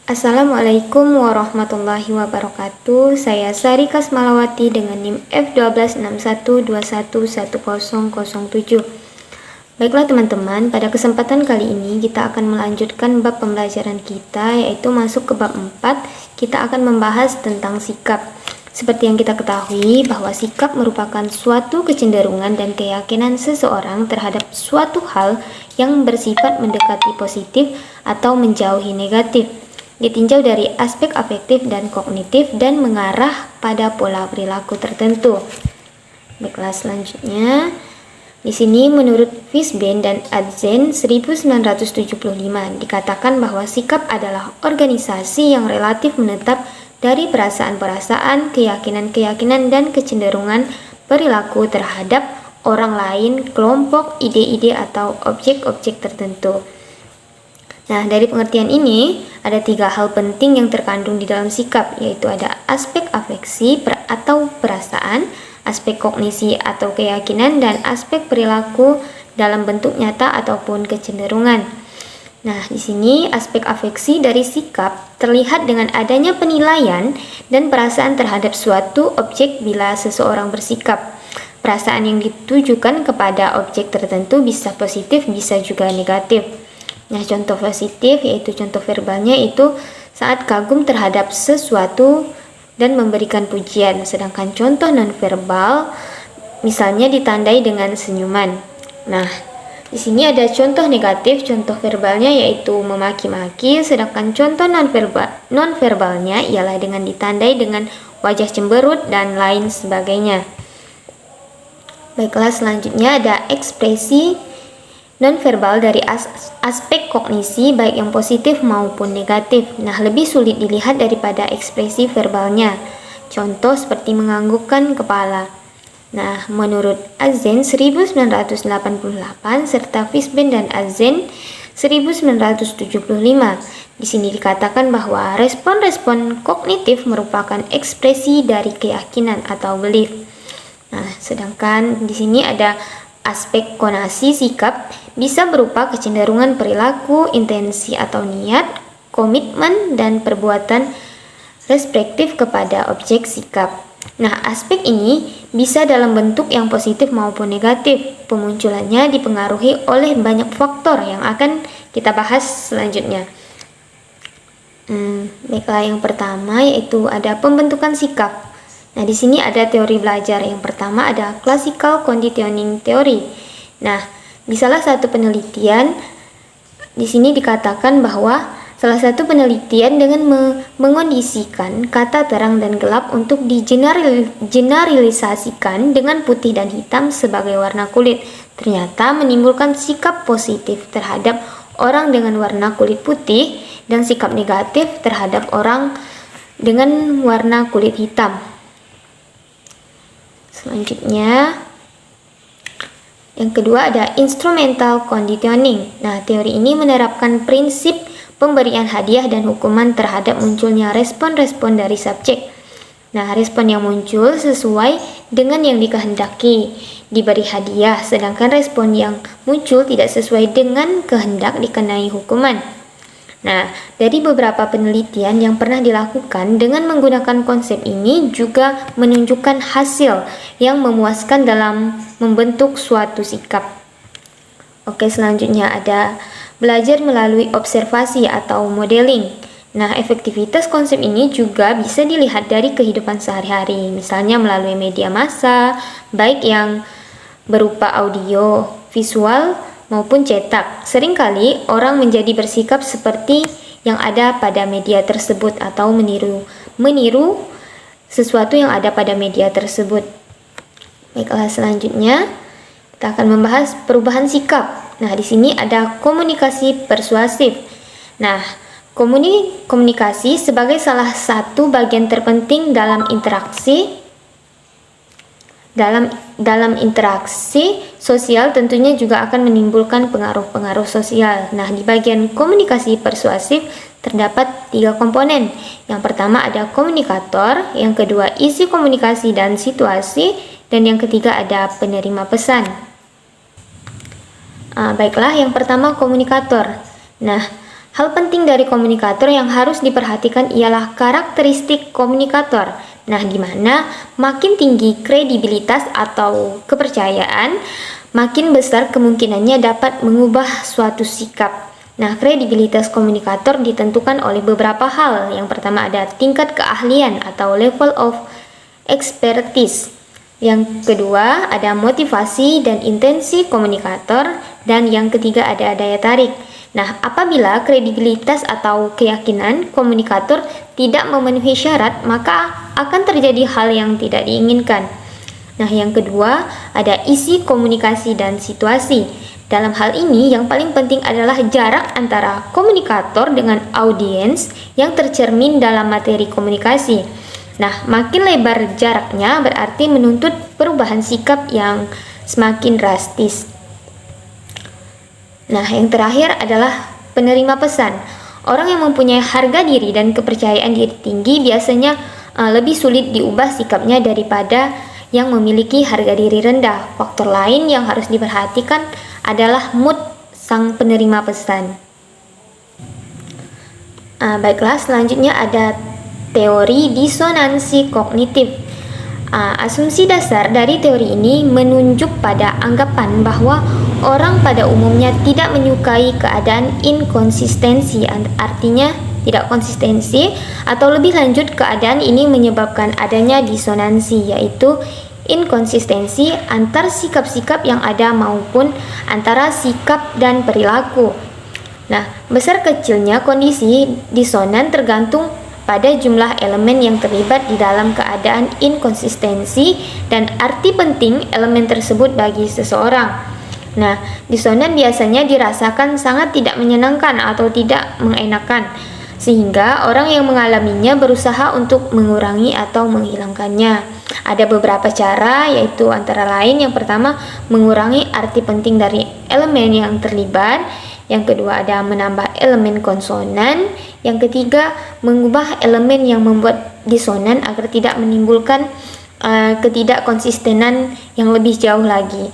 Assalamualaikum warahmatullahi wabarakatuh. Saya Sari Kasmalawati dengan NIM F1261211007. Baiklah teman-teman, pada kesempatan kali ini kita akan melanjutkan bab pembelajaran kita, yaitu masuk ke bab 4. Kita akan membahas tentang sikap. Seperti yang kita ketahui bahwa sikap merupakan suatu kecenderungan dan keyakinan seseorang terhadap suatu hal yang bersifat mendekati positif atau menjauhi negatif. Ditinjau dari aspek afektif dan kognitif dan mengarah pada pola perilaku tertentu. Baiklah, selanjutnya di sini menurut Fishbein dan Adzén 1975 dikatakan bahwa sikap adalah organisasi yang relatif menetap dari perasaan-perasaan, keyakinan-keyakinan dan kecenderungan perilaku terhadap orang lain, kelompok, ide-ide atau objek-objek tertentu. Nah, dari pengertian ini, ada 3 hal penting yang terkandung di dalam sikap, yaitu ada aspek afeksi atau perasaan, aspek kognisi atau keyakinan, dan aspek perilaku dalam bentuk nyata ataupun kecenderungan. Nah, di sini aspek afeksi dari sikap terlihat dengan adanya penilaian dan perasaan terhadap suatu objek bila seseorang bersikap. Perasaan yang ditujukan kepada objek tertentu bisa positif, bisa juga negatif. Nah, contoh positif yaitu contoh verbalnya itu saat kagum terhadap sesuatu dan memberikan pujian, sedangkan contoh nonverbal misalnya ditandai dengan senyuman. Nah, di sini ada contoh negatif, contoh verbalnya yaitu memaki-maki, sedangkan contoh nonverbalnya ialah dengan ditandai dengan wajah cemberut dan lain sebagainya. Baiklah, selanjutnya ada ekspresi nonverbal dari aspek kognisi baik yang positif maupun negatif. Nah, lebih sulit dilihat daripada ekspresi verbalnya. Contoh seperti menganggukkan kepala. Nah, menurut Adzén 1988 serta Fishbein dan Adzén 1975, di sini dikatakan bahwa respon-respon kognitif merupakan ekspresi dari keyakinan atau belief. Nah, sedangkan di sini ada aspek konasi sikap bisa berupa kecenderungan perilaku, intensi atau niat, komitmen, dan perbuatan respektif kepada objek sikap. Nah, aspek ini bisa dalam bentuk yang positif maupun negatif. Pemunculannya dipengaruhi oleh banyak faktor yang akan kita bahas selanjutnya. Baiklah, yang pertama yaitu ada pembentukan sikap. Nah, di sini ada teori belajar. Yang pertama ada classical conditioning theory. Nah, di salah satu penelitian di sini dikatakan bahwa salah satu penelitian dengan mengondisikan kata terang dan gelap untuk digeneralisasikan dengan putih dan hitam sebagai warna kulit, ternyata menimbulkan sikap positif terhadap orang dengan warna kulit putih dan sikap negatif terhadap orang dengan warna kulit hitam. Selanjutnya, yang kedua ada instrumental conditioning. Nah, teori ini menerapkan prinsip pemberian hadiah dan hukuman terhadap munculnya respon-respon dari subjek. Nah, respon yang muncul sesuai dengan yang dikehendaki diberi hadiah, sedangkan respon yang muncul tidak sesuai dengan kehendak dikenai hukuman. Nah, dari beberapa penelitian yang pernah dilakukan dengan menggunakan konsep ini juga menunjukkan hasil yang memuaskan dalam membentuk suatu sikap. Oke, selanjutnya ada belajar melalui observasi atau modeling. Nah, efektivitas konsep ini juga bisa dilihat dari kehidupan sehari-hari, misalnya melalui media massa, baik yang berupa audio, visual, maupun cetak. Seringkali orang menjadi bersikap seperti yang ada pada media tersebut atau meniru sesuatu yang ada pada media tersebut. Baiklah, selanjutnya kita akan membahas perubahan sikap. Nah, di sini ada komunikasi persuasif. Nah, komunikasi sebagai salah satu bagian terpenting dalam interaksi sosial tentunya juga akan menimbulkan pengaruh-pengaruh sosial. Nah, di bagian komunikasi persuasif terdapat 3 komponen. Yang pertama ada komunikator, yang kedua isi komunikasi dan situasi, dan yang ketiga ada penerima pesan. Baiklah, yang pertama komunikator. Nah, Hal penting dari komunikator yang harus diperhatikan ialah karakteristik komunikator. Nah, di mana makin tinggi kredibilitas atau kepercayaan, makin besar kemungkinannya dapat mengubah suatu sikap. Nah, kredibilitas komunikator ditentukan oleh beberapa hal. Yang pertama ada tingkat keahlian atau level of expertise. Yang kedua ada motivasi dan intensi komunikator. Dan yang ketiga ada daya tarik. Nah, apabila kredibilitas atau keyakinan komunikator tidak memenuhi syarat, maka akan terjadi hal yang tidak diinginkan. Nah, yang kedua ada isi komunikasi dan situasi. Dalam hal ini, yang paling penting adalah jarak antara komunikator dengan audiens yang tercermin dalam materi komunikasi. Nah, makin lebar jaraknya berarti menuntut perubahan sikap yang semakin drastis. Nah, yang terakhir adalah penerima pesan. Orang yang mempunyai harga diri dan kepercayaan diri tinggi biasanya lebih sulit diubah sikapnya daripada yang memiliki harga diri rendah. Faktor lain yang harus diperhatikan adalah mood sang penerima pesan. Baiklah, selanjutnya ada teori disonansi kognitif. Asumsi dasar dari teori ini menunjuk pada anggapan bahwa orang pada umumnya tidak menyukai keadaan inkonsistensi, artinya tidak konsistensi, atau lebih lanjut keadaan ini menyebabkan adanya disonansi, yaitu inkonsistensi antar sikap-sikap yang ada maupun antara sikap dan perilaku. Nah, besar kecilnya kondisi disonan tergantung pada jumlah elemen yang terlibat di dalam keadaan inkonsistensi dan arti penting elemen tersebut bagi seseorang. Nah, disonan biasanya dirasakan sangat tidak menyenangkan atau tidak mengenakan, sehingga orang yang mengalaminya berusaha untuk mengurangi atau menghilangkannya. Ada beberapa cara, yaitu antara lain yang pertama mengurangi arti penting dari elemen yang terlibat. Yang kedua ada menambah elemen konsonan. Yang ketiga mengubah elemen yang membuat disonan agar tidak menimbulkan ketidakkonsistenan yang lebih jauh lagi.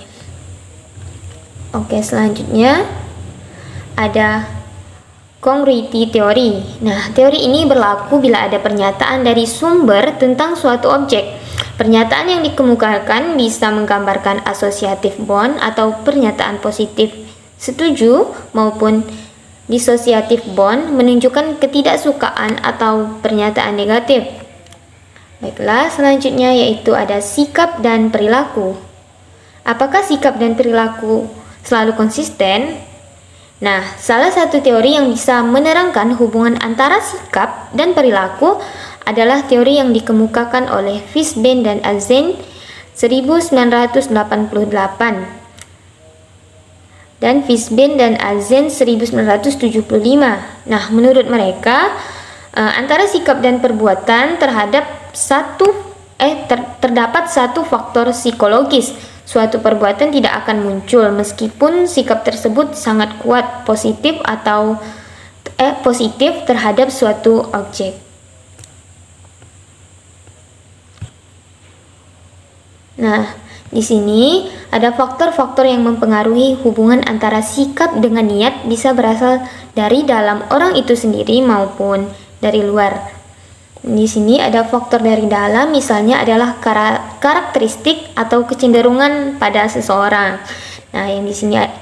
Oke, selanjutnya ada congruity teori. Nah, teori ini berlaku bila ada pernyataan dari sumber tentang suatu objek. Pernyataan yang dikemukakan bisa menggambarkan associative bond atau pernyataan positif setuju maupun dissociative bond menunjukkan ketidaksukaan atau pernyataan negatif. Baiklah, selanjutnya yaitu ada sikap dan perilaku. Apakah sikap dan perilaku selalu konsisten? Nah, salah satu teori yang bisa menerangkan hubungan antara sikap dan perilaku adalah teori yang dikemukakan oleh Fishbein dan Azen 1988 dan Fishbein dan Azen 1975. Nah, menurut mereka antara sikap dan perbuatan terdapat satu faktor psikologis. Suatu perbuatan tidak akan muncul meskipun sikap tersebut sangat kuat positif terhadap suatu objek. Nah, di sini ada faktor-faktor yang mempengaruhi hubungan antara sikap dengan niat bisa berasal dari dalam orang itu sendiri maupun dari luar. Di sini ada faktor dari dalam, misalnya adalah karakteristik atau kecenderungan pada seseorang. Nah,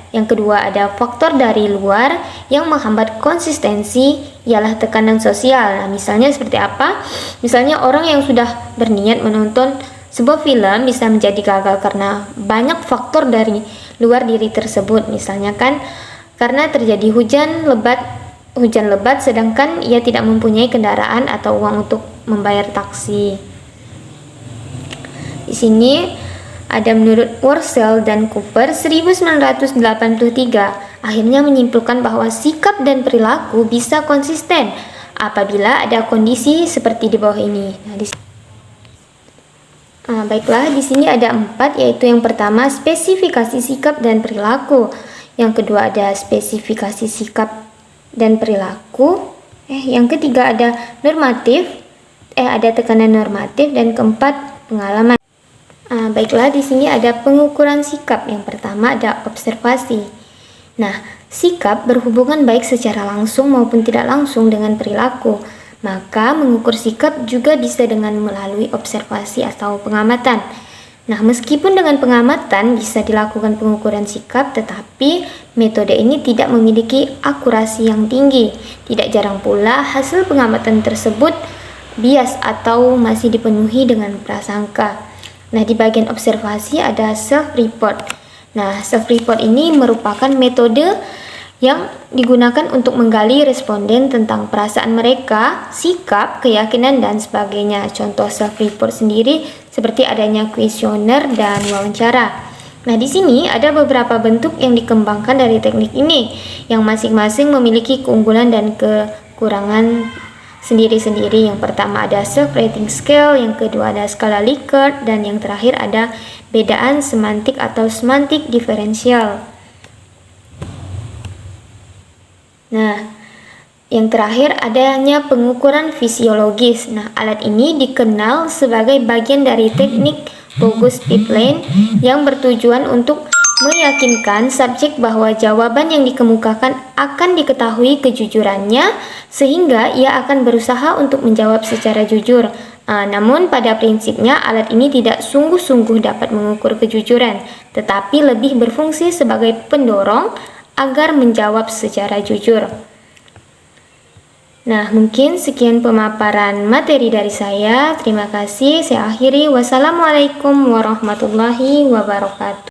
yang kedua ada faktor dari luar yang menghambat konsistensi, ialah tekanan sosial. Nah, misalnya seperti apa? Misalnya orang yang sudah berniat menonton sebuah film bisa menjadi gagal karena banyak faktor dari luar diri tersebut. Misalnya kan karena terjadi hujan lebat sedangkan ia tidak mempunyai kendaraan atau uang untuk membayar taksi. Di sini ada menurut Worcel dan Cooper 1983 akhirnya menyimpulkan bahwa sikap dan perilaku bisa konsisten apabila ada kondisi seperti di bawah ini. Baiklah, di sini ada 4, yaitu yang pertama spesifikasi sikap dan perilaku, yang kedua ada spesifikasi sikap dan perilaku, yang ketiga ada ada tekanan normatif, dan keempat pengalaman. Baiklah, di sini ada pengukuran sikap. Yang pertama ada observasi. Nah, Sikap berhubungan baik secara langsung maupun tidak langsung dengan perilaku. Maka mengukur sikap juga bisa dengan melalui observasi atau pengamatan. Nah, meskipun dengan pengamatan bisa dilakukan pengukuran sikap, tetapi metode ini tidak memiliki akurasi yang tinggi. Tidak jarang pula hasil pengamatan tersebut bias atau masih dipenuhi dengan prasangka. Nah, di bagian observasi ada self-report. Nah, self-report ini merupakan metode yang digunakan untuk menggali responden tentang perasaan mereka, sikap, keyakinan, dan sebagainya. Contoh self-report sendiri seperti adanya kuesioner dan wawancara. Nah, di sini ada beberapa bentuk yang dikembangkan dari teknik ini, yang masing-masing memiliki keunggulan dan kekurangan sendiri-sendiri. Yang pertama ada self-rating scale, yang kedua ada skala Likert, dan yang terakhir ada bedaan semantik atau semantik diferensial. Nah, yang terakhir adanya pengukuran fisiologis. Nah, alat ini dikenal sebagai bagian dari teknik Bogus-Pipeline yang bertujuan untuk meyakinkan subjek bahwa jawaban yang dikemukakan akan diketahui kejujurannya, sehingga ia akan berusaha untuk menjawab secara jujur. Namun pada prinsipnya alat ini tidak sungguh-sungguh dapat mengukur kejujuran, tetapi lebih berfungsi sebagai pendorong agar menjawab secara jujur. Nah, mungkin sekian pemaparan materi dari saya. Terima kasih. Saya akhiri. Wassalamualaikum warahmatullahi wabarakatuh.